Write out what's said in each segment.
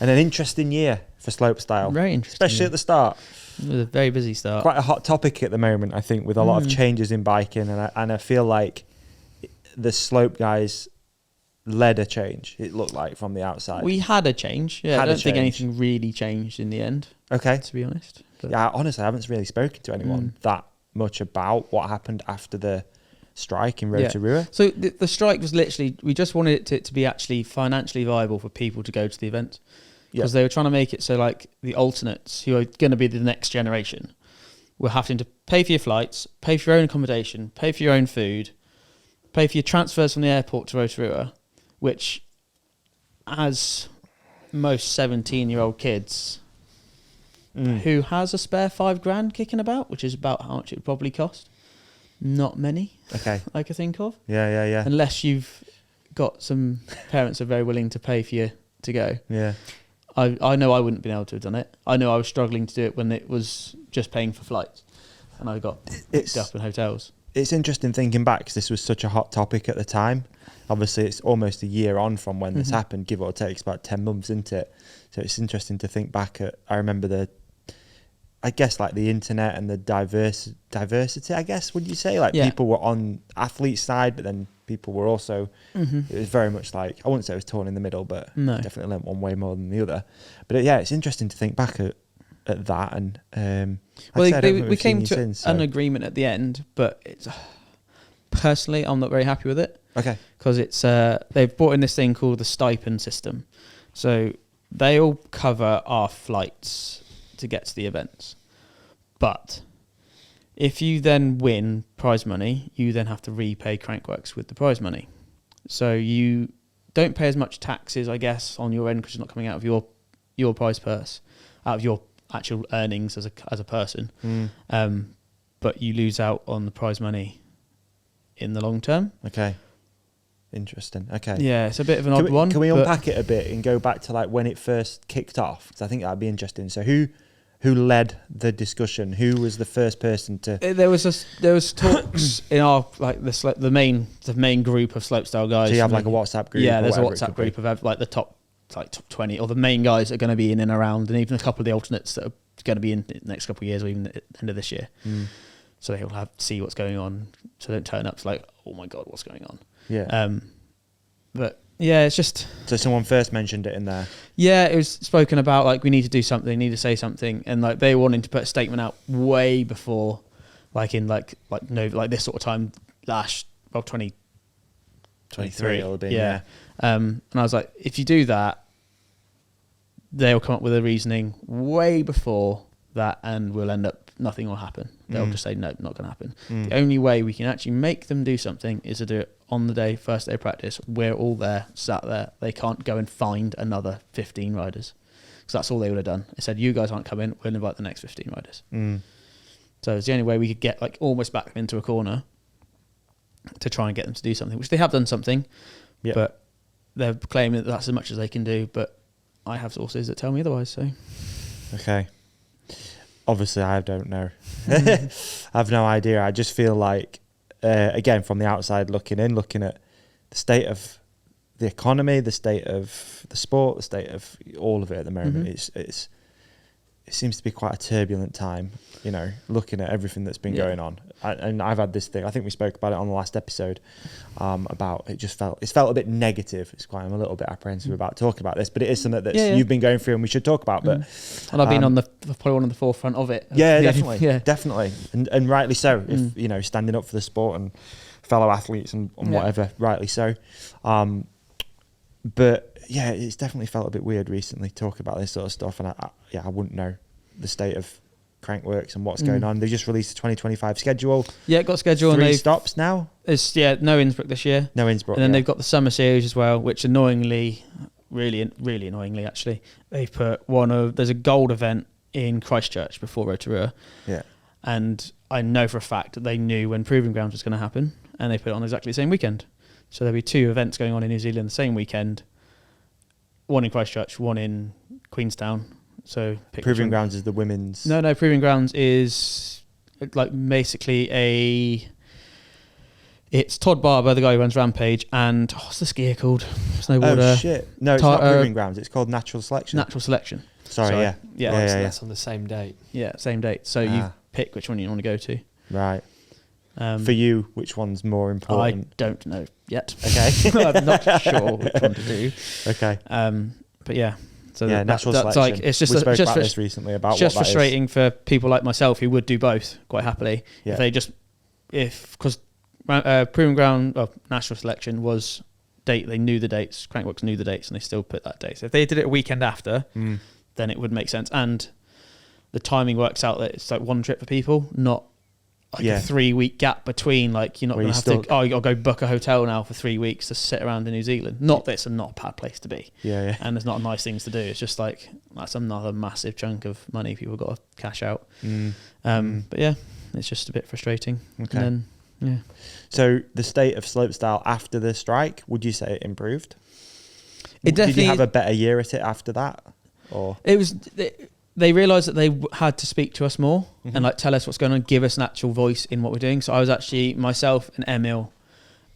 And an interesting year for slopestyle. Very interesting. Especially at the start. It was a very busy start. Quite a hot topic at the moment, I think, with a lot of changes in biking. And I feel like the slope guys led a change, it looked like, from the outside. We had a change. Yeah, I don't think anything really changed in the end. Okay. To be honest. But Yeah, honestly, I haven't really spoken to anyone that much about what happened after the strike in Rotorua. So the strike was literally, we just wanted it to be actually financially viable for people to go to the event. Because they were trying to make it so like the alternates, who are going to be the next generation, were having to pay for your flights, pay for your own accommodation, pay for your own food, pay for your transfers from the airport to Rotorua, which, as most 17-year-old kids, who has a spare $5,000 kicking about, which is about how much it would probably cost. Not many. Okay. I can think of. Yeah. Unless you've got some parents who are very willing to pay for you to go. Yeah. I know I wouldn't have been able to have done it. I know I was struggling to do it when it was just paying for flights, and I got picked up in hotels. It's interesting thinking back, because this was such a hot topic at the time. Obviously, it's almost a year on from when this happened, give or take. It's about 10 months into it. So it's interesting to think back at, I remember I guess like the internet and the diversity, I guess, would you say? Like people were on athlete's side, but then people were also, it was very much like, I wouldn't say it was torn in the middle, but definitely went one way more than the other. But it's interesting to think back at that. And we came to an agreement at the end, but it's personally, I'm not very happy with it. Okay. Because it's they've brought in this thing called the stipend system. So they all cover our flights to get to the events. But if you then win prize money, you then have to repay Crankworx with the prize money. So you don't pay as much taxes, I guess, on your end, because it's not coming out of your prize purse, out of your actual earnings as a person. But you lose out on the prize money in the long term. Okay. Interesting. Okay. Yeah, it's a bit of an odd one. Can we unpack it a bit and go back to like when it first kicked off? Because I think that'd be interesting. So who led the discussion? Who was the first person to? There was talks in our like the main group of slopestyle guys. So you have like a WhatsApp group. Yeah, there's a WhatsApp group of like the top 20 or the main guys that are going to be in and around, and even a couple of the alternates that are going to be in the next couple of years or even at the end of this year. So they'll have to see what's going on. So don't turn up to like, oh my god, what's going on? Yeah. But yeah, it's just. So someone first mentioned it in there. Yeah, it was spoken about like we need to do something, need to say something, and like they were wanting to put a statement out way before, like in like this sort of time 2023 it'll have been, yeah. And I was like, if you do that, they'll come up with a reasoning way before that, and we'll end up nothing will happen. They'll just say no, not going to happen. The only way we can actually make them do something is to do it on the day, first day of practice. We're all there, sat there. They can't go and find another 15 riders, because that's all they would have done. They said, you guys aren't coming, we'll invite the next 15 riders. So it's the only way we could get like almost back them into a corner to try and get them to do something, which they have done something, but they're claiming that that's as much as they can do. But I have sources that tell me otherwise. So okay. Obviously, I don't know. I have no idea. I just feel like, again, from the outside looking in, looking at the state of the economy, the state of the sport, the state of all of it at the moment, it seems to be quite a turbulent time, you know, looking at everything that's been going on. And I've had this thing, I think we spoke about it on the last episode, about it's felt a bit negative. It's quite, I'm a little bit apprehensive about talking about this, but it is something that you've been going through and we should talk about. But and I've been on probably one of the forefront of it. Definitely. And rightly so, if, you know, standing up for the sport and fellow athletes and whatever, rightly so. But yeah, it's definitely felt a bit weird recently talking about this sort of stuff, and I wouldn't know the state of Crankworx and what's going on. They just released a 2025 schedule. Yeah, it got scheduled. 3 stops now. It's no Innsbruck this year. No Innsbruck. And then they've got the summer series as well, which annoyingly, really annoyingly actually, they've put there's a gold event in Christchurch before Rotorua. Yeah. And I know for a fact that they knew when Proving Grounds was going to happen, and they put it on exactly the same weekend. So there'll be 2 events going on in New Zealand the same weekend. One in Christchurch, one in Queenstown. So Proving Grounds is the women's. No. Proving Grounds is like basically It's Todd Barber, the guy who runs Rampage, and what's the skier called? Snowboarder. Oh shit! No, it's not Proving Grounds. It's called Natural Selection. Natural Selection. Sorry. Yeah. Yeah. That's on the same date. Yeah, same date. So you pick which one you want to go to. Right. For you, which one's more important? I don't know yet. Okay. I'm not sure which one to do. Okay. But yeah. So natural that's selection. like, it's just we spoke about this recently about it's just what that frustrating for people like myself who would do both quite happily. Yeah. Because Proving Ground of National Selection was date, they knew the dates. Crankworx knew the dates, and they still put that date. So if they did it a weekend after, then it would make sense. And the timing works out that it's like one trip for people, not like a 3-week gap between. Like, you're not going to have to, you got to go book a hotel now for 3 weeks to sit around in New Zealand. Not that it's not a bad place to be. Yeah. And there's not nice things to do. It's just like, that's another massive chunk of money people got to cash out. But yeah, it's just a bit frustrating. Okay. And then, So the state of slopestyle after the strike, would you say it improved? It definitely, did you have a better year at it after that? Or it was, they realised that they had to speak to us more and like tell us what's going on, give us an actual voice in what we're doing. So I was actually, myself and Emil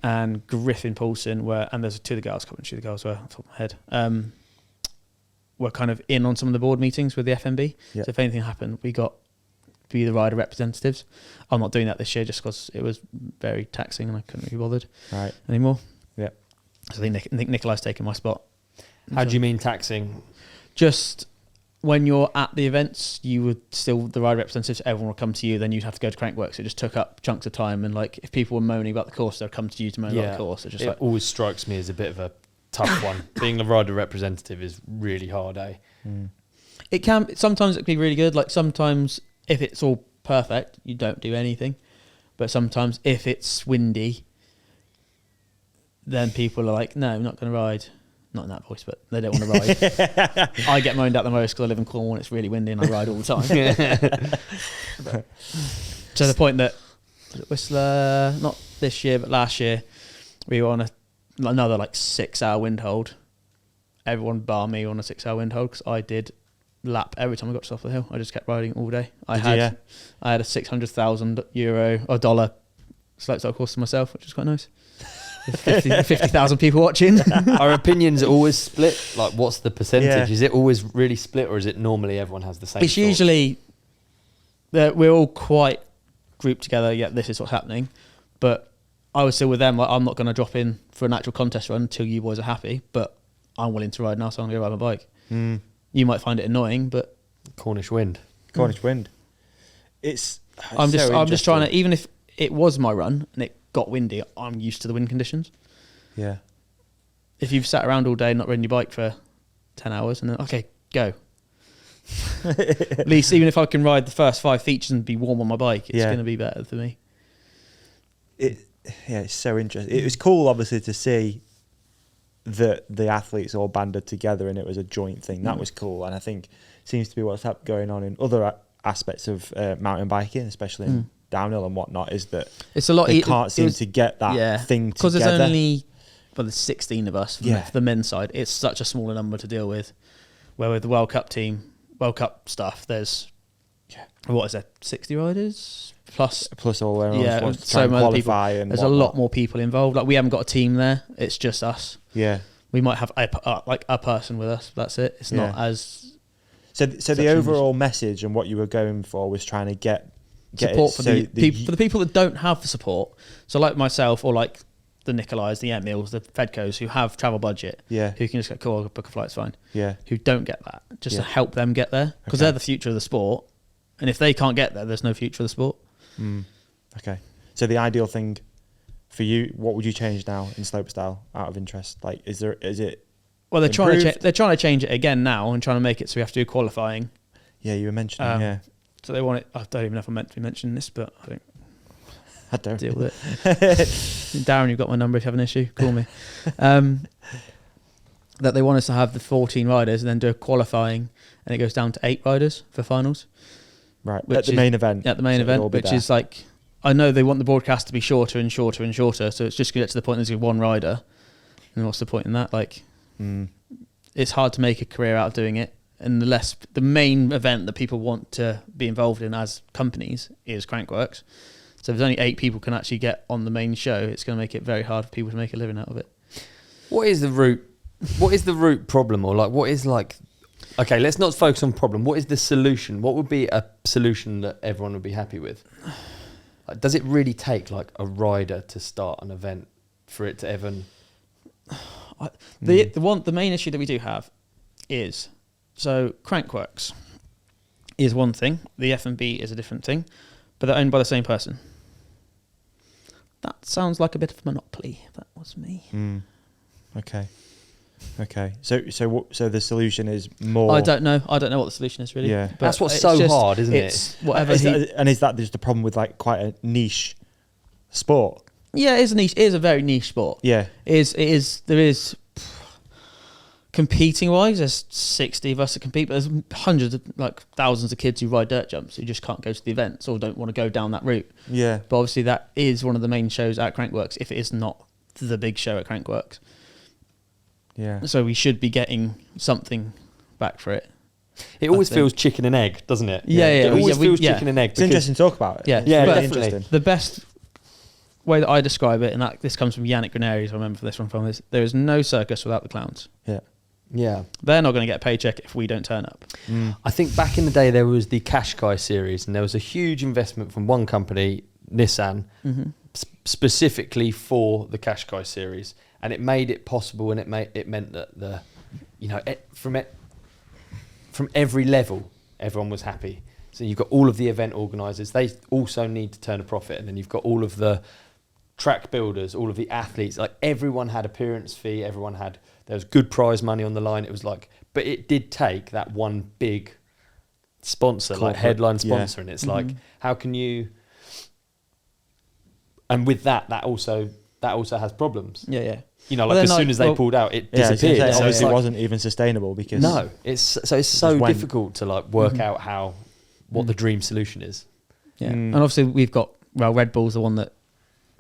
and Griffin Paulson and there's two of the girls, I can't remember who the girls were off the top of my head, were kind of in on some of the board meetings with the FMB. Yeah. So if anything happened, we got to be the rider representatives. I'm not doing that this year just because it was very taxing and I couldn't be bothered anymore. Yeah. So I think Nikolai's taken my spot. How do you mean taxing? Just when you're at the events, you would still, the rider representatives, everyone will come to you, then you'd have to go to Crankworx. It just took up chunks of time. And like, if people were moaning about the course, they'd come to you to moan about the course. It's just it always strikes me as a bit of a tough one. Being a rider representative is really hard, eh? It can, sometimes it can be really good. Like sometimes if it's all perfect, you don't do anything. But sometimes if it's windy, then people are like, no, I'm not going to ride. Not in that voice, but they don't want to ride. I get moaned at the most because I live in Cornwall and it's really windy and I ride all the time. To the point that Whistler, not this year, but last year, we were on another like 6-hour wind hold. Everyone bar me on a 6-hour wind hold because I did lap every time I got to the top of the hill. I just kept riding all day. I had a €600,000 or dollar slopestyle course to myself, which was quite nice. 50,000 people watching. Are opinions always split? Like, what's the percentage? Is it always really split, or is it normally everyone has the same? It's usually we're all quite grouped together. Yeah, this is what's happening. But I was still with them. Like, I'm not going to drop in for an actual contest run until you boys are happy. But I'm willing to ride now, so I'm going to ride my bike. You might find it annoying, but Cornish wind. It's I'm just trying to. Even if it was my run and it got windy, I'm used to the wind conditions. Yeah. If you've sat around all day not ridden your bike for 10 hours and then, okay, go. At least even if I can ride the first 5 features and be warm on my bike, it's going to be better for me. It's so interesting. It was cool, obviously, to see that the athletes all banded together and it was a joint thing. That was cool. And I think seems to be what's going on in other aspects of mountain biking, especially in downhill and whatnot, is that it's a lot. They can't seem to get that thing together. Because there's only there's 16 of us for the men's side. It's such a smaller number to deal with. Where with the World Cup team, World Cup stuff, there's what is there, 60 riders plus all wants to try and many qualify people. and there's whatnot. a lot more people involved. Like, we haven't got a team there. It's just us. Yeah, we might have a person with us. That's it. It's not as so the overall message and what you were going for was trying to get support for the people that don't have the support. So like myself, or like the Nikolais, the Emils, the Fedcos who have travel budget, who can just go, cool, I'll book a flight, it's fine. Who don't get that, just to help them get there, because they're the future of the sport. And if they can't get there, there's no future of the sport. Okay. So the ideal thing for you, what would you change now in slopestyle out of interest? Like, is it? Well, they're trying to change it again now and trying to make it so we have to do qualifying. Yeah, you were mentioning. So they want it. I don't even know if I'm meant to be mentioning this, but I don't deal with it. Darren, you've got my number if you have an issue. Call me. That they want us to have the 14 riders and then do a qualifying, and it goes down to 8 riders for finals. Right, at the main event. At the main event, which is like, I know they want the broadcast to be shorter and shorter and shorter, so it's just going to get to the point there's one rider. And what's the point in that? Like, it's hard to make a career out of doing it. And the main event that people want to be involved in as companies is Crankworx. So if there's only 8 people can actually get on the main show, it's going to make it very hard for people to make a living out of it. What is the root problem, or like what is like? Okay, let's not focus on problem. What is the solution? What would be a solution that everyone would be happy with? Like, does it really take like a rider to start an event for it to even? The main issue that we do have is, so Crankworx is one thing, the F&B is a different thing, but they're owned by the same person. That sounds like a bit of a monopoly, if that was me. Okay. So the solution is more. I don't know what the solution is really. Yeah, but that's what's so hard, isn't it? It's whatever. Is that just the problem with like quite a niche sport? Yeah, it is a niche. It is a very niche sport. Yeah, It is. There is competing wise. There's 60 of us that compete, but there's hundreds of like thousands of kids who ride dirt jumps who just can't go to the events or don't want to go down that route. Yeah, But obviously that is one of the main shows at Crankworx. If it is not the big show at Crankworx. yeah. So we should be getting something back for it. It always feels chicken and egg, doesn't it? Yeah. It always feels chicken and egg. It's interesting to talk about it. Yeah, Yeah, but definitely. Interesting. the best way that I describe it, and that this comes from Yannick Graneri, I remember this one from this, there is no circus without the clowns. Yeah. They're not going to get a paycheck if we don't turn up. I think back in the day there was the Qashqai series, and there was a huge investment from one company, Nissan, specifically for the Qashqai series, and it made it possible, and it meant that from every level everyone was happy. So you've got all of the event organisers, they also need to turn a profit, and then you've got all of the track builders, all of the athletes, like everyone had appearance fee, there was good prize money on the line. It was like, but it did take that one big sponsor, like headline sponsor, and it's like, how can you? And with that also has problems. Yeah. You know, like as soon as they pulled out, it disappeared. Yeah, So obviously, it it wasn't even sustainable because no, it's so difficult to like work out what the dream solution is. Yeah, and obviously we've got Red Bull's the one that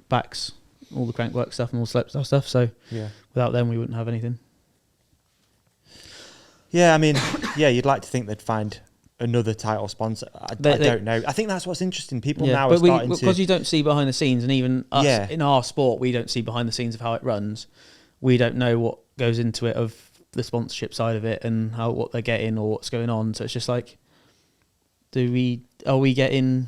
backs all the Crankworx stuff and all the Slopestyle stuff. So without them, we wouldn't have anything. Yeah, I mean, you'd like to think they'd find another title sponsor. I don't know. I think that's what's interesting. People now are starting to... Because you don't see behind the scenes, and even us in our sport, we don't see behind the scenes of how it runs. We don't know what goes into it, of the sponsorship side of it, and what they're getting or what's going on. So it's just like, are we getting...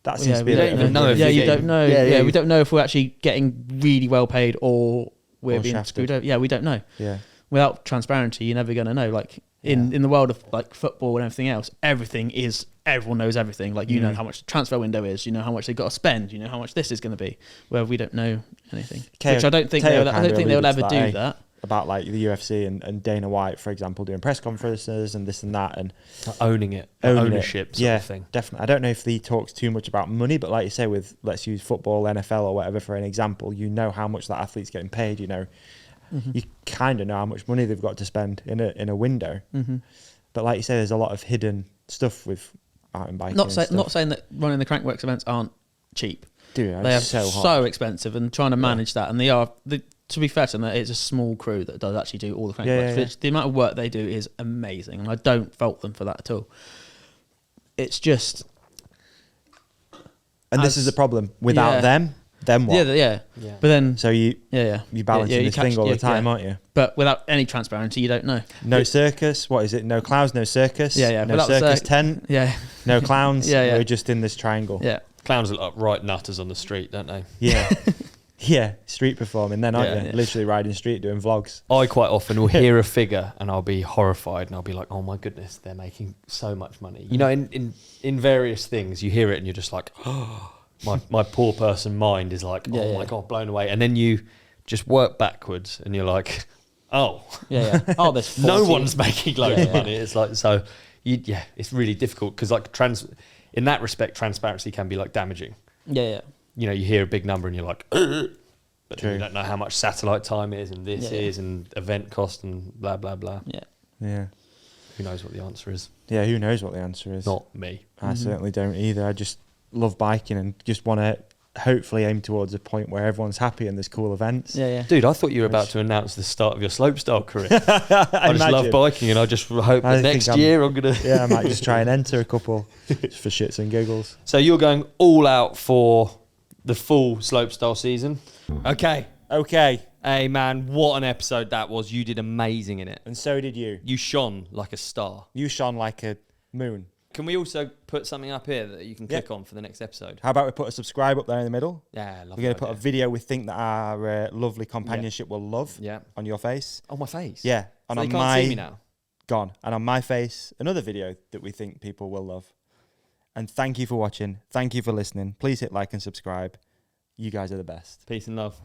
That seems to be you don't know. You don't know. Yeah, we don't know if we're actually getting really well paid or we're being shafted. screwed over. Yeah, we don't know. Yeah. Without transparency, you're never going to know. Like in the world of like football and everything else, everyone knows everything. Like you know how much the transfer window is, you know how much they've got to spend, you know how much this is going to be. Where we don't know anything, which I don't think they would ever do that. About like the UFC and Dana White, for example, doing press conferences and this and that, and owning it, ownership sort of thing. Definitely. I don't know if he talks too much about money, but like you say, with let's use football, NFL or whatever for an example, you know how much that athlete's getting paid. You know, you kind of know how much money they've got to spend in a window. But like you say, there's a lot of hidden stuff with mountain biking. Not saying that running the Crankworx events aren't cheap. Dude, they are so expensive, and trying to manage that, and they are. To be fair to them, it's a small crew that does actually do all the Crankworx. Which the amount of work they do is amazing, and I don't fault them for that at all. It's just, and this is the problem. Without them, then what? Yeah. But then, so you balancing this thing all the time, aren't you? But without any transparency, you don't know. No circus. What is it? No clowns. No circus. Yeah. No circus tent. Yeah. No clowns. Yeah. We're just in this triangle. Yeah. Clowns look like right nutters on the street, don't they? Yeah. Yeah, street performing then, aren't you? Yeah. Literally riding street, doing vlogs. I quite often will hear a figure and I'll be horrified and I'll be like, oh my goodness, they're making so much money. You know, in various things, you hear it and you're just like, oh, my poor person mind is like, my God, blown away. And then you just work backwards and you're like, oh. Yeah. Oh, there's 40. No one's making loads of money. It's like, so, it's really difficult because like in that respect, transparency can be like damaging. Yeah. You know, you hear a big number and you're like, but True. then you don't know how much satellite time is and this is and event cost and blah, blah, blah. Yeah. Who knows what the answer is? Yeah, who knows what the answer is? Not me. I certainly don't either. I just love biking and just want to hopefully aim towards a point where everyone's happy and there's cool events. Yeah. Dude, I thought you were about to announce the start of your slopestyle career. I just love biking, and I just hope that next year I'm going to... Yeah, I might just try and enter a couple just for shits and giggles. So you're going all out for the full slopestyle season. Okay. Hey, man, what an episode that was. You did amazing in it. And so did you. You shone like a star. You shone like a moon. Can we also put something up here that you can click on for the next episode? How about we put a subscribe up there in the middle? Yeah, I love We're going to put a video we think that our lovely companionship will love on your face. On my face? Yeah. And so they can't see me now? Gone. And on my face, another video that we think people will love. And thank you for watching. Thank you for listening. Please hit like and subscribe. You guys are the best. Peace and love.